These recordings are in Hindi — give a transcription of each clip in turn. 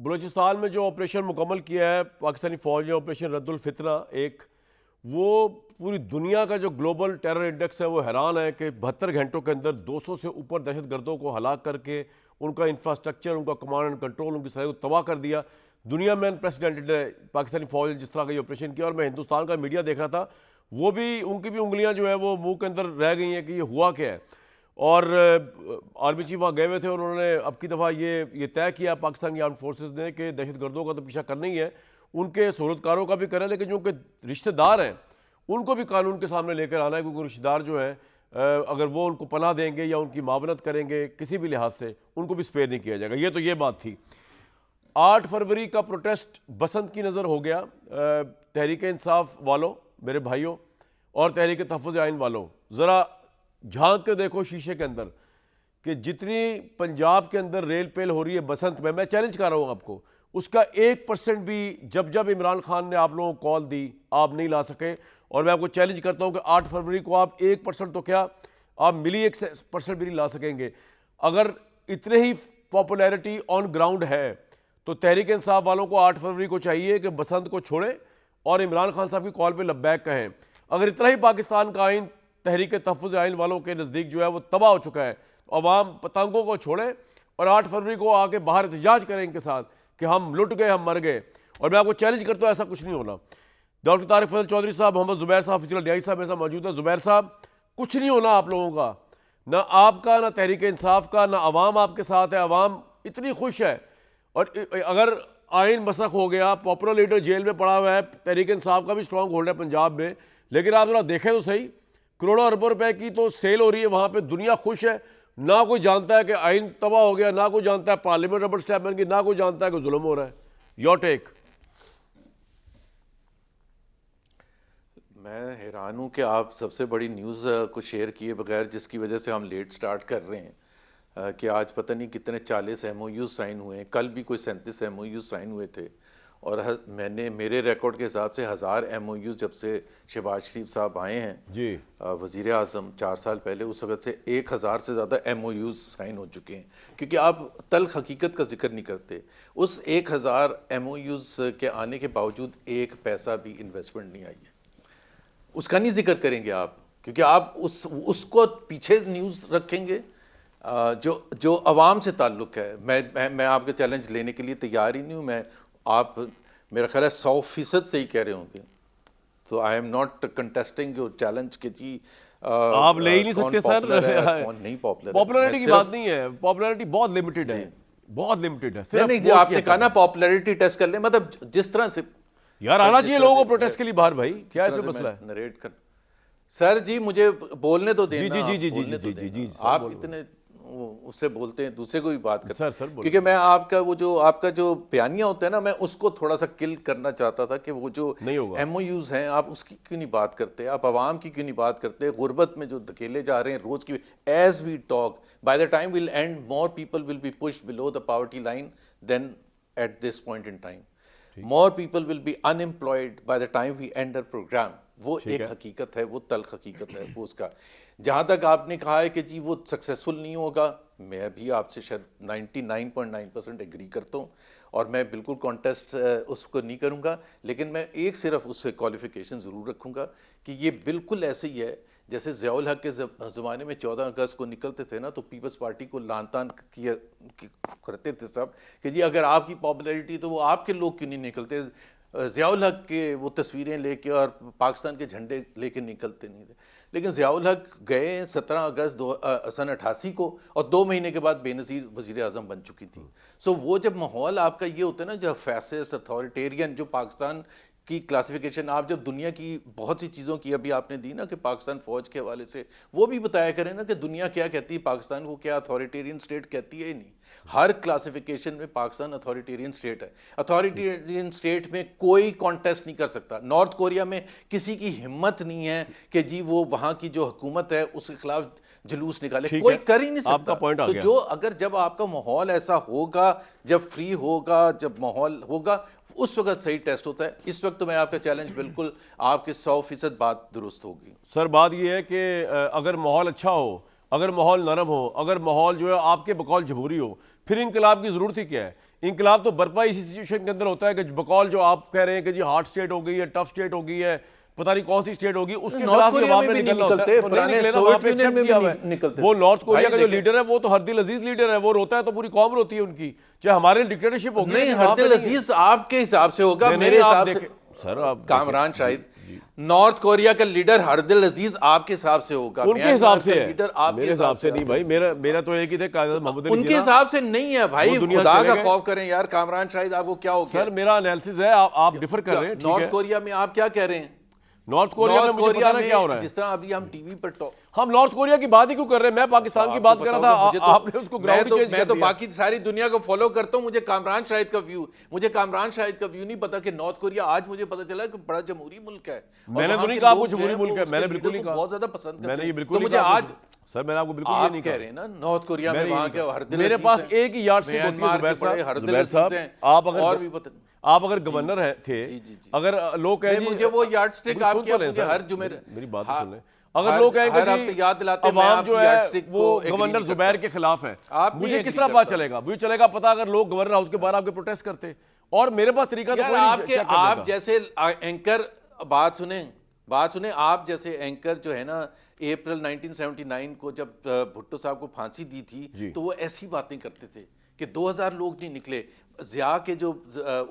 बलूचिस्तान में जो ऑपरेशन मुकम्मल किया है पाकिस्तानी फ़ौज ने, ऑपरेशन रद्दुल फितना एक, वो पूरी दुनिया का जो ग्लोबल टेरर इंडेक्स है वो हैरान है कि 72 घंटों के अंदर 200 से ऊपर दहशतगर्दों को हलाक करके उनका इंफ्रास्ट्रक्चर, उनका कमांड एंड कंट्रोल, उनकी सलाहियत को तबाह कर दिया। दुनिया में अनप्रेसिडेंटेड है पाकिस्तानी फ़ौज ने जिस तरह का ये ऑपरेशन किया। और मैं हिंदुस्तान का मीडिया देख रहा था, वो भी, उनकी भी उंगलियाँ जो है वो मुँह के अंदर रह गई हैं कि ये हुआ क्या है। और आर्मी चीफ वहाँ गए हुए थे, उन्होंने अब की दफ़ा ये तय किया पाकिस्तान की आर्म फोर्सेस ने कि दहशतगर्दों का तो पीछा करना ही है, उनके सहूलतकारों का भी करें, लेकिन जो उनके रिश्तेदार हैं उनको भी कानून के सामने लेकर आना है, क्योंकि रिश्तेदार जो हैं अगर वो उनको पनाह देंगे या उनकी मावनत करेंगे किसी भी लिहाज से, उनको भी स्पेयर नहीं किया जाएगा। ये तो ये बात थी। 8 फरवरी का प्रोटेस्ट बसंत की नज़र हो गया। तहरीक इंसाफ वालों, मेरे भाइयों, और तहरीक तहफ़्फ़ुज़ आइन वालों, ज़रा झांक के देखो शीशे के अंदर कि जितनी पंजाब के अंदर रेल पेल हो रही है बसंत में, मैं चैलेंज कर रहा हूँ आपको, उसका 1% भी जब इमरान खान ने आप लोगों को कॉल दी आप नहीं ला सके। और मैं आपको चैलेंज करता हूँ कि 8 फरवरी को आप 1% तो क्या, आप मिली 1% भी नहीं ला सकेंगे। अगर इतने ही पॉपुलैरिटी ऑन ग्राउंड है तो तहरीक इंसाफ वालों को 8 फरवरी को चाहिए कि बसंत को छोड़े और इमरान खान साहब की कॉल पे लब्बैक कहें। अगर इतना ही पाकिस्तान का आइन तहरीक तहफ़्फ़ुज़ आइन वालों के नज़दीक जो है वो तबाह हो चुका है, अवाम पतंगों को छोड़े और 8 फरवरी को आके बाहर एहतजाज करें इनके साथ कि हम लुट गए, हम मर गए। और मैं आपको चैलेंज करता हूँ, ऐसा कुछ नहीं होना। डॉक्टर तारिक फजल चौधरी साहब, मोहम्मद ज़ुबैर साहब, फिजल न्याई साहब मेरे साथ मौजूद है। ज़ुबैर साहब, कुछ नहीं होना आप लोगों का, ना आपका, ना तहरीक इंसाफ का, ना अवाम आपके साथ है। अवाम इतनी खुश है, और अगर आइन मसख हो गया, पॉपुलर लीडर जेल में पड़ा हुआ है, तहरीक इंसाफ का भी स्ट्रॉन्ग होल्ड है पंजाब में, लेकिन आप जरा देखें तो सही, करोड़ों अरबों रुपए की तो सेल हो रही है वहाँ पे, दुनिया खुश है। ना कोई जानता है कि आइन तबाह हो गया, ना कोई जानता है पार्लियामेंट रबर स्टैम्प बन गई, ना कोई जानता है कि जुल्म हो रहा है। Your take. मैं हैरान हूँ कि आप सबसे बड़ी न्यूज़ को शेयर किए बगैर, जिसकी वजह से हम लेट स्टार्ट कर रहे हैं, कि आज पता नहीं कितने 40 MOU साइन हुए हैं। कल भी कोई 37 MOU साइन हुए थे, और मेरे रिकॉर्ड के हिसाब से 1000 MOU जब से शहबाज शरीफ साहब आए हैं जी वज़ीर आज़म 4 साल पहले, उस वक्त से 1000 से ज़्यादा MOUs साइन हो चुके हैं। क्योंकि आप तल्ख हकीकत का जिक्र नहीं करते, उस 1000 MOUs के आने के बावजूद एक पैसा भी इन्वेस्टमेंट नहीं आई है, उसका नहीं जिक्र करेंगे आप, क्योंकि आप उसको पीछे न्यूज़ रखेंगे जो अवाम से ताल्लुक़ है। मैं आपके चैलेंज लेने के लिए तैयार ही नहीं हूँ। आप मेरा ख्याल है 100% सही कह रहे होंगे, तो I am not contesting your challenge के जी आप ले ही नहीं सकते सर। कौन नहीं पॉपुलर, पॉपुलैरिटी की बात नहीं है, पॉपुलैरिटी बहुत लिमिटेड है, बहुत लिमिटेड है। सिर्फ नहीं, आपने कहा ना पॉपुलैरिटी टेस्ट कर ले, मतलब जिस तरह से यार आना चाहिए लोगों को प्रोटेस्ट के लिए बाहर, भाई क्या इसमें मसला है? नरेट कर सर जी, मुझे बोलने तो देना। जी जी जी जी जी जी जी, आप इतने उससे बोलते हैं, दूसरे को भी बात करते हैं। सर क्योंकि मैं आपका जो बयानिया होता है ना, मैं उसको थोड़ा सा किल करना चाहता था कि वो जो MOUs हैं आप उसकी क्यों नहीं बात करते, आप आवाम की क्यों नहीं बात करते, गुर्बत में जो धकेले जा रहे हैं रोज की। As we talk, by the time will end, more people will be pushed below the poverty line than at this point in time. More people will be unemployed by the time we end our program। वो एक हकीकत है, वो तल्ख हकीकत है वो उसका। जहाँ तक आपने कहा है कि जी वो सक्सेसफुल नहीं होगा, मैं भी आपसे शायद 99.9% एग्री करता हूँ, और मैं बिल्कुल कॉन्टेस्ट उसको नहीं करूँगा। लेकिन मैं एक सिर्फ उससे क्वालिफिकेशन ज़रूर रखूँगा कि ये बिल्कुल ऐसे ही है जैसे ज़ियाउल हक के ज़माने में 14 अगस्त को निकलते थे ना, तो पीपल्स पार्टी को लान तान किया करते थे सब कि जी अगर आपकी पॉपुलैरिटी तो वो आपके लोग क्यों नहीं निकलते। ज़ियाउल हक के वो तस्वीरें लेके और पाकिस्तान के झंडे लेके निकलते नहीं थे। लेकिन ज़ियाउल हक गए 17 अगस्त सन 88 को, और 2 महीने के बाद बेनज़ीर वज़ीर आज़म बन चुकी थी। सो वो जब माहौल आपका ये होता है ना, जब फैसिस्ट अथॉरिटेरियन, जो पाकिस्तान की क्लासिफिकेशन आप जब दुनिया की बहुत सी चीज़ों की अभी आपने दी ना कि पाकिस्तान फ़ौज के हवाले से, वो भी बताया करें ना कि दुनिया क्या कहती है पाकिस्तान को, क्या अथॉरिटेरियन स्टेट कहती है ही नहीं। हर क्लासिफिकेशन में पाकिस्तान अथॉरिटेरियन स्टेट है। अथॉरिटेरियन स्टेट में कोई कॉन्टेस्ट नहीं कर सकता। नॉर्थ कोरिया में किसी की हिम्मत नहीं है कि जी वो वहाँ की जो हुकूमत है उसके खिलाफ जुलूस निकाले, कोई कर ही नहीं सकता। आपका पॉइंट आ गया। तो जब आपका माहौल ऐसा होगा, जब फ्री होगा, जब माहौल होगा, उस वक्त सही टेस्ट होता है। इस वक्त तो मैं आपका चैलेंज बिल्कुल आपके 100% बात दुरुस्त होगी। सर बात यह है कि अगर माहौल अच्छा हो, अगर माहौल नरम हो, अगर माहौल जो है आपके बकौल जमहूरी हो, फिर इंकलाब की जरूरत ही क्या है? इंकलाब तो बर्पा इसी सिचुएशन के अंदर होता है कि बकौल जो आप कह रहे हैं कि जी हार्ड स्टेट हो गई है, टफ स्टेट हो गई है, पता नहीं कौन सी स्टेट होगी, उसके खिलाफ ही अवाम में निकलना होता है। तो नहीं निकले ना, वहां पे एक्सेप्ट किया हुआ है। वो नॉर्थ कोरिया का जो लीडर है वो तो हरदिल अजीज लीडर है, वो रोता है तो पूरी कौम रोती है उनकी, चाहे हमारे डिक्टेटरशिप होगी। नहीं, हरदिल अजीज आपके हिसाब से होगा, मेरे हिसाब से सर आप कामरान शाहिद। नॉर्थ कोरिया का लीडर हरदिल अजीज आपके हिसाब से होगा, उनके हिसाब से है, लीडर मेरे हिसाब से नहीं भाई। मेरा तो एक ही थे कायद मोहम्मद अली उनके हिसाब से नहीं है भाई, खुदा का खौफ करें यार। कामरान शाहिद आपको क्या हो गया? सर मेरा एनालिसिस है, आप डिफर कर रहे हैं। नॉर्थ कोरिया में आप क्या कह रहे हैं? नॉर्थ कोरिया में मुझे पता नहीं क्या हो रहा है। जिस तरह अभी हम टीवी पर हम नॉर्थ कोरिया की बात ही क्यों कर रहे हैं? मैं पाकिस्तान की बात कर रहा था, आपने उसको ग्राउंड चेंज कर दिया। मैं तो बाकी सारी दुनिया को फॉलो करता हूं, मुझे कामरान शाहिद का व्यू नहीं पता कि नॉर्थ कोरिया, आज मुझे पता चला कि बड़ा जमहूरी मुल्क है। मैंने तो नहीं कहा आपको जमहूरी मुल्क है, मैंने बिल्कुल नहीं कहा, बहुत ज्यादा पसंद करते हैं। मैंने ये बिल्कुल नहीं मुझे आज सर मैंने आपको बिल्कुल ये नहीं कह रहे हैं ना, नॉर्थ कोरिया में वहां के हरदिल मेरे पास एक ही यार्डस्टिक होती है जुबैर साहब। आप अगर गवर्नर है थे, अगर लोग कहें मुझे वो यार्डस्टिक आप क्या, मुझे हर जुमे मेरी बात सुन लें, अगर लोग कहेंगे जी याद दिलाते हैं अवाम जो है वो गवर्नर जुबैर के खिलाफ है, मुझे किस तरह पता चलेगा? मुझे चलेगा पता अगर लोग गवर्नर हाउस के बाहर आपके प्रोटेस्ट करते, और मेरे पास तरीका तो कोई नहीं। आप जैसे एंकर बात सुने, आप जैसे एंकर जो है ना, अप्रैल 1979 को जब भुट्टो साहब को फांसी दी थी, तो वो ऐसी बातें करते थे कि 2000 लोग नहीं निकले। जिया के जो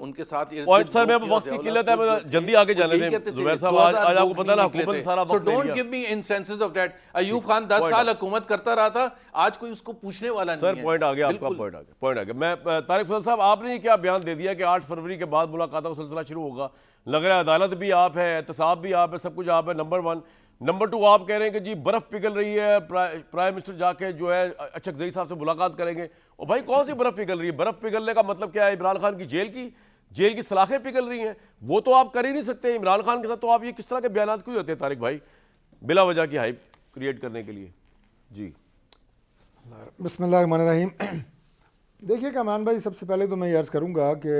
उनके साथ पॉइंट सर, मैं वक्त की किल्लत है, मैं जल्दी आगे जाने दें जुबैर साहब। आज आपको पता है हुकूमत सारा वक्त ले लिया। Don't give me इंसेंसेस of that. Ayub Khan 10 साल हुकूमत करता रहा था, आज कोई उसको पूछने वाला नहीं है। सर पॉइंट आ गया आपका, पॉइंट आ गया। मैं तारिक फजल साहब, आपने क्या बयान दे दिया कि 8 फरवरी के बाद मुलाकातों का सिलसिला शुरू होगा। लग रहा है अदालत भी आप है, एहतसाब भी आप है, सब कुछ आप है, नंबर 1। नंबर 2, आप कह रहे हैं कि जी बर्फ पिघल रही है, प्राइम मिनिस्टर जाके जो है अशरफ जही साहब से मुलाकात करेंगे। और भाई कौन सी बर्फ पिघल रही है? बर्फ पिघलने का मतलब क्या है? इमरान खान की जेल की सलाखें पिघल रही हैं, वो तो आप कर ही नहीं सकते इमरान खान के साथ। तो आप ये किस तरह के बयान क्यों होते हैं तारिक भाई, बिला वजह की हाइप क्रिएट करने के लिए? जी बिस्मिल्लाहिर्रहमानिर्रहीम। देखिए कामरान भाई, सबसे पहले तो मैं ये अर्ज़ करूँगा कि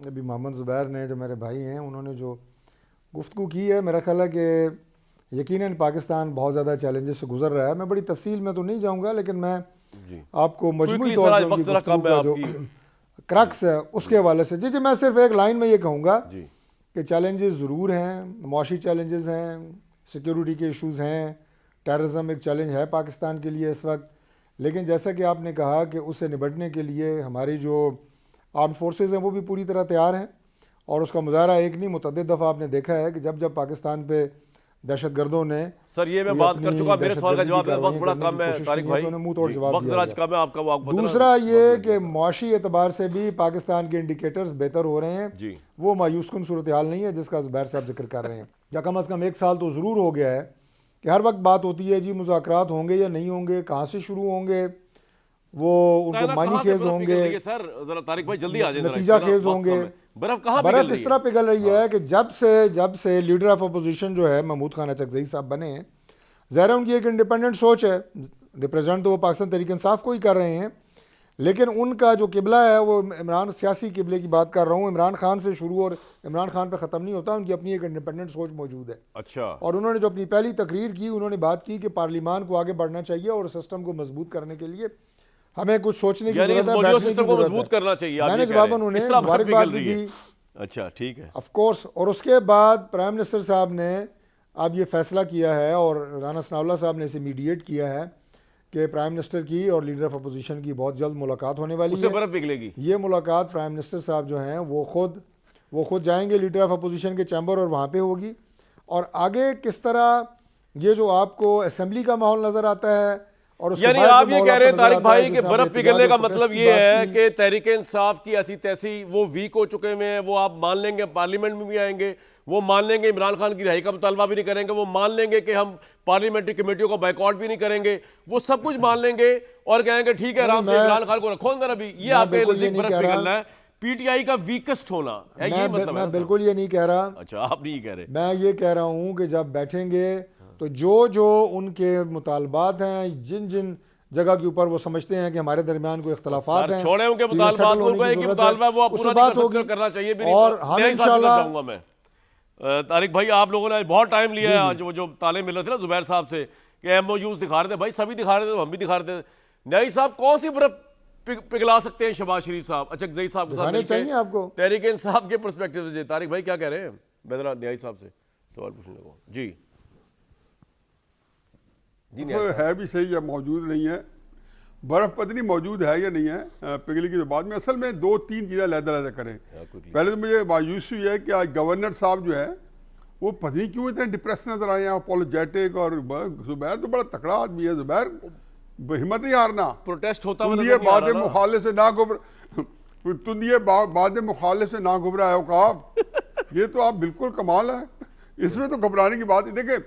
अभी मोहम्मद ज़ुबैर ने, जो मेरे भाई हैं, उन्होंने जो गुफ्तगू की है, मेरा ख्याल है कि यकीनन पाकिस्तान बहुत ज़्यादा चैलेंजेस से गुजर रहा है। मैं बड़ी तफसील में तो नहीं जाऊँगा, लेकिन मैं आपको मजमूई तौर पर उनकी गुफ्तगू का जो क्रक्स है उसके हवाले से जी मैं सिर्फ एक लाइन में ये कहूँगा कि चैलेंजेस ज़रूर हैं, मुआशी चैलेंजेस हैं, सिक्योरिटी के इशूज़ हैं, टेररिज्म एक चैलेंज है पाकिस्तान के लिए इस वक्त। लेकिन जैसा कि आपने कहा कि उससे निपटने के लिए हमारी जो आर्म फोर्सेस हैं वो भी पूरी तरह तैयार हैं, और उसका मुजाहरा एक नहीं मुतअद्दिद दफ़ा आपने देखा है कि जब पाकिस्तान पे दहशतगर्दों ने, सर ये मैं बात कर चुका, मेरे सवाल का जवाब वक्त बड़ा कम है तारिक भाई, मुंह तोड़ जवाब दिया है आपका। दूसरा ये कि मुआशी एतबार से भी पाकिस्तान के इंडिकेटर्स बेहतर हो रहे हैं जी, वो मायूस कुन सूरत हाल नहीं है जिसका ज़ुबैर साहब जिक्र कर रहे हैं। या कम अज़ कम 1 साल तो ज़रूर हो गया है कि हर वक्त बात होती है जी मुज़ाकरात होंगे या नहीं होंगे, कहाँ से शुरू होंगे, वो उनको मानी खेज होंगे सर, जरा तारिक भाई जल्दी आ जाए, नतीजा खेज होंगे। बर्फ इस तरह पिघल रही है कि जब से लीडर ऑफ अपोजिशन जो है महमूद खान अचकज़ई साहब बने हैं, ज़ाहिर है उनकी एक इंडिपेंडेंट सोच है, रिप्रेजेंट तो वो पाकिस्तान तहरीक इंसाफ को ही कर रहे हैं, लेकिन उनका जो किबला है वो इमरान, सियासी किबले की बात कर रहा हूँ, इमरान खान से शुरू और इमरान खान पे ख़त्म नहीं होता। उनकी अपनी एक इंडिपेंडेंट सोच मौजूद है। अच्छा। और उन्होंने जो अपनी पहली तकरीर की, उन्होंने बात की कि पार्लियामान को आगे बढ़ना चाहिए और सिस्टम को मजबूत करने के लिए हमें कुछ सोचने की जरूरत है, सिस्टम को मजबूत करना चाहिए। मैंने जवाबन उन्हें मुबारकबाद भी दी। अच्छा ठीक है, ऑफ कोर्स। और उसके बाद प्राइम मिनिस्टर साहब ने अब ये फैसला किया है और राना सनाउल्लाह साहब ने इसे मीडिएट किया है कि प्राइम मिनिस्टर की और लीडर ऑफ अपोजिशन की बहुत जल्द मुलाकात होने वाली है। बर्फ पिघलेगी। ये मुलाकात प्राइम मिनिस्टर साहब जो हैं वो खुद जाएंगे लीडर ऑफ अपोजिशन के चैम्बर और वहाँ पे होगी। और आगे किस तरह ये जो आपको असेंबली का माहौल नज़र आता है, और यानी आप ये कह रहे हैं तारिक भाई कि बर्फ पिघलने का मतलब ये है कि तहरीक इंसाफ की ऐसी तैसी वो वीक हो चुके हुए हैं, वो आप मान लेंगे पार्लियामेंट में भी आएंगे, वो मान लेंगे इमरान खान की रिहाई का मुतालबा भी नहीं करेंगे, वो मान लेंगे कि हम पार्लियामेंट्री कमेटियों को बाइकआउट भी नहीं करेंगे, वो सब कुछ मान लेंगे और कहेंगे ठीक है आराम से इमरान खान को रखो अंदर। अभी ये आपके नजदीक बर्फ पिघलना है, पीटीआई का वीकेस्ट होना है, ये मतलब? मैं बिल्कुल ये नहीं कह रहा। अच्छा, आप नहीं कह रहे। मैं ये कह रहा हूँ कि जब बैठेंगे तो जो उनके मुतालबात हैं, जिन जगह के ऊपर वो समझते हैं कि हमारे दरमियान कोई इख्तलाफात हैं, छोड़े उनके मुतालबात को, एक ही मुतालबा वो पूरा नहीं करना चाहिए भी। और हम इंशाल्लाह चाहूंगा मैं तारिक भाई, आप लोगों ने बहुत टाइम लिया है, जो ताले मिल रहे थे ना जुबैर साहब से कि एमओयूज दिखा रहे थे, भाई सभी दिखा रहे थे, हम भी दिखा रहे थे। न्याई साहब कौन सी बर्फ पिघला सकते हैं शहबाज शरीफ साहब, अचकजई साहब के साथ दिखाने मिलके? चाहिए आपको। तहरीक इंसाफ के पर्सपेक्टिव से तारिक भाई क्या कह रहे हैं? मैं जरा न्यायी साहब से सवाल पूछने लगा जी। तो है भी सही या मौजूद नहीं है, बर्फ पत्नी मौजूद है या नहीं है पिघली की तो बाद में असल में दो तीन चीज़ें लहदा करें। पहले तो मुझे मायूसी हुई है कि आज गवर्नर साहब जो है वो पत्नी क्यों इतने डिप्रेस नजर आए हैं, अपोलोजेटिक, और जुबैर तो बड़ा तकड़ा आदमी है, जुबैर हिम्मत नहीं हारना, प्रोटेस्ट होता तुंदिए बाद मुखालिफ से ना घुबर तुंदिए बाद मुखालिफ से ना घबराए हो आप, ये तो आप बिल्कुल कमाल है, इसमें तो घबराने की बात। देखिए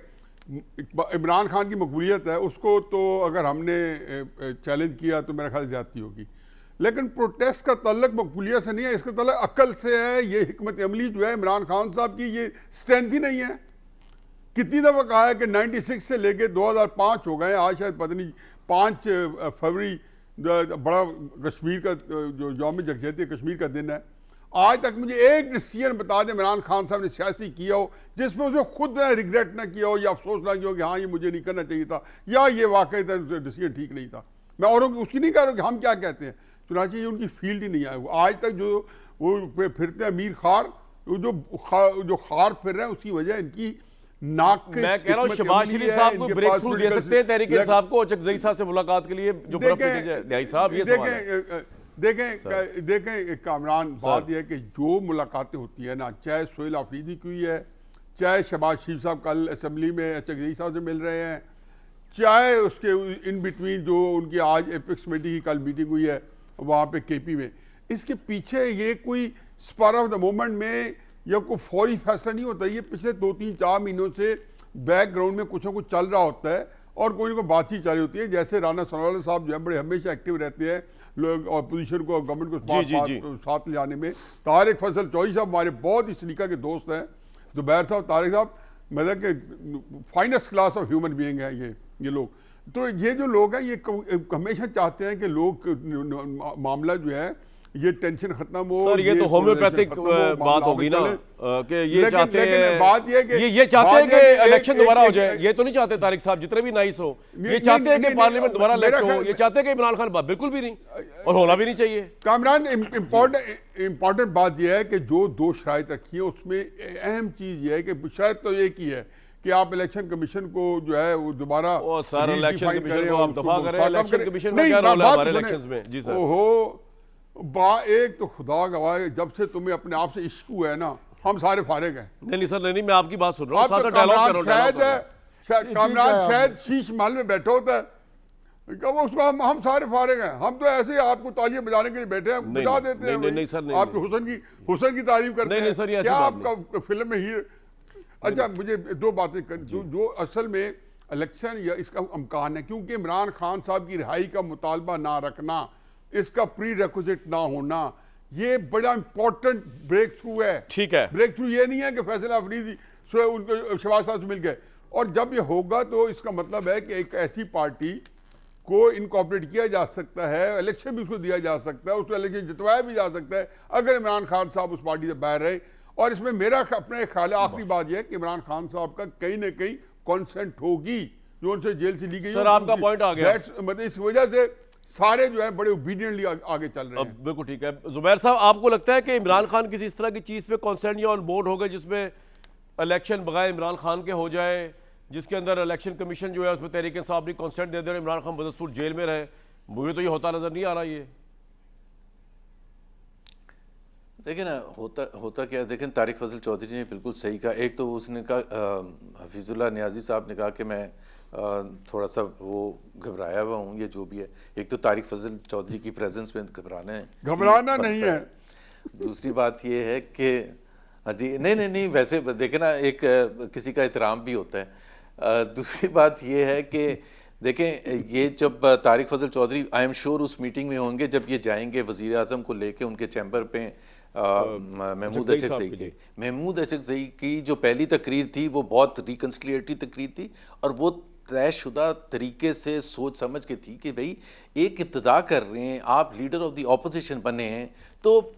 इमरान खान की मकबूलियत है, उसको तो अगर हमने चैलेंज किया तो मेरा ख्याल ज्यादती होगी, लेकिन प्रोटेस्ट का तल्लक मकबूलियत से नहीं है, इसका तल्लक अक्ल से है। ये हिकमत अमली जो है इमरान खान साहब की, ये स्ट्रेंथ ही नहीं है। कितनी दफ़ा कहा है कि 96 से लेके 2005 हो गए, आज शायद पता नहीं 5 फरवरी बड़ा कश्मीर का जो यौम यकजहती कश्मीर का दिन है, आज तक मुझे एक डिसीजन बता दें इमरान खान साहब ने सियासी किया हो जिसमें उसने खुद रिग्रेट ना किया हो या अफसोस ना किया हो कि हाँ ये मुझे नहीं करना चाहिए था या ये वाकई डिसीजन ठीक नहीं था। मैं औरों की उसकी नहीं कह रहा कि हम क्या कहते हैं, चुनांचे ये उनकी फील्ड ही नहीं है। आज तक जो वो फिरते हैं अमीर खार, जो खार फिर रहे हैं उसकी वजह इनकी नाक के। मैं कह रहा हूं शहबाज शरीफ साहब को ब्रेक थ्रू दे सकते हैं तहरीक इंसाफ को अचकजई साहब से मुलाकात के लिए जो बर्फ न्यायी साहब, ये सवाल है। देखें कामरान, बात यह है कि जो मुलाकातें होती है ना, चाहे सोहेल आफरीदी की हुई है, चाहे शहबाज शरीफ साहब कल असेंबली में अचकजई साहब से मिल रहे हैं, चाहे उसके इन बिटवीन जो उनकी आज एपिक्स कमेटी की कल मीटिंग हुई है वहाँ पे केपी में, इसके पीछे ये कोई स्पर ऑफ द मोमेंट में या कोई फौरी फैसला नहीं होता। ये पिछले 2-3-4 महीनों से बैकग्राउंड में कुछ ना कुछ चल रहा होता है और कोई ना कोई बातचीत चल रही होती है। जैसे राना सनवाला साहब जो है बड़े हमेशा एक्टिव रहते हैं लोग अपोजिशन को, गवर्नमेंट को साथ ले जाने में। तारिक फजल चौधरी साहब हमारे बहुत इस तरीका के दोस्त हैं, जुबैर साहब, तारिक साहब, मतलब कि finest class of human being है ये लोग। तो ये जो लोग हैं ये हमेशा चाहते हैं कि लोग मामला जो है ये टेंशन खत्म हो। सर ये तो होम्योपैथिक बात होगी ना कि ये चाहते हैं, बात ये चाहते हैं कि इलेक्शन दोबारा हो जाए। ये तो नहीं चाहते तारिक साहब जितने भी नाइस हो, ये चाहते हैं कि पार्लियामेंट दोबारा इलेक्ट हो, ये चाहते हैं कि इमरान खान बिल्कुल भी नहीं और होना भी नहीं चाहिए। कामरान इम्पोर्टेंट बात यह है कि जो दो शराइत रखी है उसमें अहम चीज ये है कि शराइत तो एक ही है कि आप इलेक्शन कमिशन को जो है वो दोबारा सर इलेक्शन कमीशन को आप दफा करें। इलेक्शन कमीशन में क्या रोल है हमारे इलेक्शंस में? जी सर। ओहो एक तो खुदा गवाह, जब से तुम्हें अपने आप से इश्क हुआ है ना, हम सारे फारिग हैं। नहीं सर, नहीं मैं आपकी बात सुन रहा हूं। कामरान शायद शीश महल में बैठा होता है, उसको हम सारे फारिग हैं। हम तो ऐसे ही आपको तालियां बजाने के लिए बैठे हैं, बजा देते हैं। नहीं सर, आपके हुसन की तारीफ करते हैं। नहीं सर, क्या आपका फिल्म में हीरो। अच्छा मुझे दो बातें जो असल में इलेक्शन या इसका इम्कान है, क्योंकि इमरान खान साहब की रिहाई का मुतालबा ना रखना, इसका प्री रेक्विजिट ना होना, ये बड़ा इंपॉर्टेंट ब्रेक थ्रू है। ठीक है, ब्रेक थ्रू ये नहीं है कि फैसला अफरीदी उनको शहबाज साहब से मिल गए। और जब ये होगा तो इसका मतलब है कि एक ऐसी पार्टी को इनकॉर्पोरेट किया जा सकता है, इलेक्शन भी उसको दिया जा सकता है, उसको इलेक्शन जितवाया भी जा सकता है अगर इमरान खान साहब उस पार्टी से बाहर रहे। और इसमें मेरा अपने ख्याल है, आखिरी बात यह है कि इमरान खान साहब का कहीं ना कहीं कॉन्सेंट होगी जो उनसे जेल से ली गई। सर आपका पॉइंट आ गया, मतलब इस वजह से सारे जो है बड़े ओबीडियंटली आगे चल रहे हैं। बिल्कुल ठीक है। जुबैर साहब आपको लगता है कि इमरान खान किसी इस तरह की चीज पे कॉन्सेंट या ऑन बोर्ड हो गए जिसमें इलेक्शन बगैर इमरान खान के हो जाए, जिसके अंदर इलेक्शन कमीशन जो है उसमें तहरीक इंसाफ भी कॉन्सेंट दे दे रहे, इमरान खान बदस्तूर जेल में रहे? मुझे तो ये होता नजर नहीं आ रहा। ये देखिए ना होता क्या, देखें तारिक फजल चौधरी ने बिल्कुल सही कहा। एक तो उसने कहा, हफीजुल्लाह नियाजी साहब ने कहा कि मैं थोड़ा सा वो घबराया हुआ हूँ, ये जो भी है। एक तो तारिक फजल चौधरी की प्रेजेंस में घबराना नहीं है। दूसरी बात ये है कि जी नहीं वैसे देखे ना एक किसी का एहतराम भी होता है। दूसरी बात ये है कि देखें ये जब तारिक फजल चौधरी आई एम श्योर उस मीटिंग में होंगे जब ये जाएंगे वजीर आजम को लेके उनके चैम्बर पे महमूद अचकजई की जो पहली तकरीर थी वो बहुत रिकन्सिलिएटरी तकरीर थी और वो तयशुदा तरीके से सोच समझ के थी कि भाई एक इब्तदा कर रहे हैं, आप लीडर ऑफ द ऑपोजिशन बने हैं तो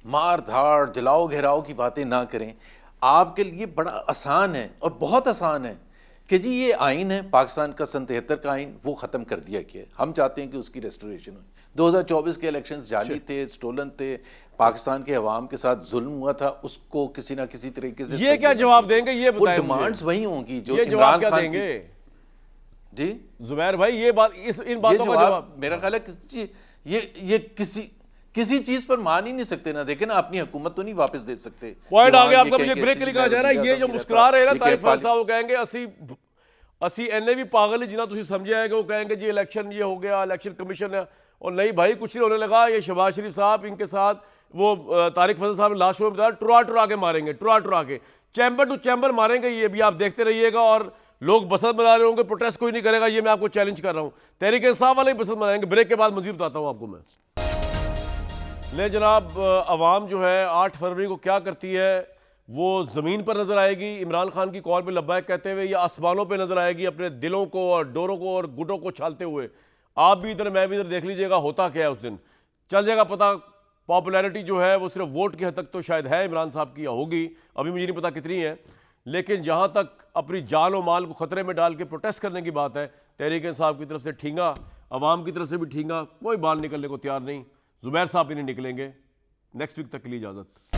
मार धाड़ जलाओ घेराव की बातें ना करें। आपके लिए बड़ा आसान है और बहुत आसान है कि जी ये आइन है पाकिस्तान का सन 73 का आइन, वो ख़त्म कर दिया गया है, हम चाहते हैं कि उसकी रेस्टोरेशन हो। 2024 के इलेक्शंस जाली थे, स्टोलन थे, पाकिस्तान के अवाम के साथ जुल्म हुआ था, उसको किसी ना किसी तरीके से ये क्या जवाब देंगे, ये वो बताएं डिमांड्स वही होंगी जो ये जवाब इमरान क्या खान देंगे जी जुबैर भाई? ये बात, इन बातों का जवाब मेरा ख्याल है ये किसी चीज पर मान ही नहीं सकते ना। देखे ना, अपनी हुकूमत तो नहीं वापस दे सकते। पॉइंट आ गया आपका। मुझे ब्रेक के लिए कहा जा रहा है, ये जो मुस्कुरा रहे हैं ना तारिक फैसल साहब, वो कहेंगे ਅਸੀਂ ਇੰਨੇ भी पागल है जितना तुम समझे है कि वो कहेंगे जी इलेक्शन ये हो गया, इलेक्शन कमीशन है। और नहीं भाई, कुछ नहीं होने लगा। ये शहबाज शरीफ साहब, इनके साथ वो तारिक फैसल साहब ने लास्ट शो में बताया, टुरा के मारेंगे, टुरा के, चैम्बर टू चैम्बर मारेंगे। ये भी आप देखते रहिएगा। और लोग बसंत मना रहे होंगे, प्रोटेस्ट कोई नहीं करेगा, ये मैं आपको चैलेंज कर रहा हूँ। तहरीक इंसाफ वाले ही बसंत मनाएंगे। ब्रेक के बाद मजीद बताता हूँ आपको मैं। ले जनाब, अवाम जो है 8 फरवरी को क्या करती है, वो ज़मीन पर नज़र आएगी इमरान खान की कॉल पे लब्बैक कहते हुए, या आसमानों पे नज़र आएगी अपने दिलों को और डोरों को और गुटों को छालते हुए। आप भी इधर, मैं भी इधर, देख लीजिएगा होता क्या है उस दिन, चल जाएगा पता। पॉपुलैरिटी जो है वो सिर्फ वोट की हद तक तो शायद है इमरान साहब की, या होगी, अभी मुझे नहीं पता कितनी है। लेकिन जहाँ तक अपनी जान और माल को ख़तरे में डाल के प्रोटेस्ट करने की बात है, तहरीक इंसाफ की तरफ से ठींगा, अवाम की तरफ से भी ठींगा, कोई बाहर निकलने को तैयार नहीं। जुबैर साहब भी नहीं निकलेंगे। नेक्स्ट वीक तक के लिए इजाज़त।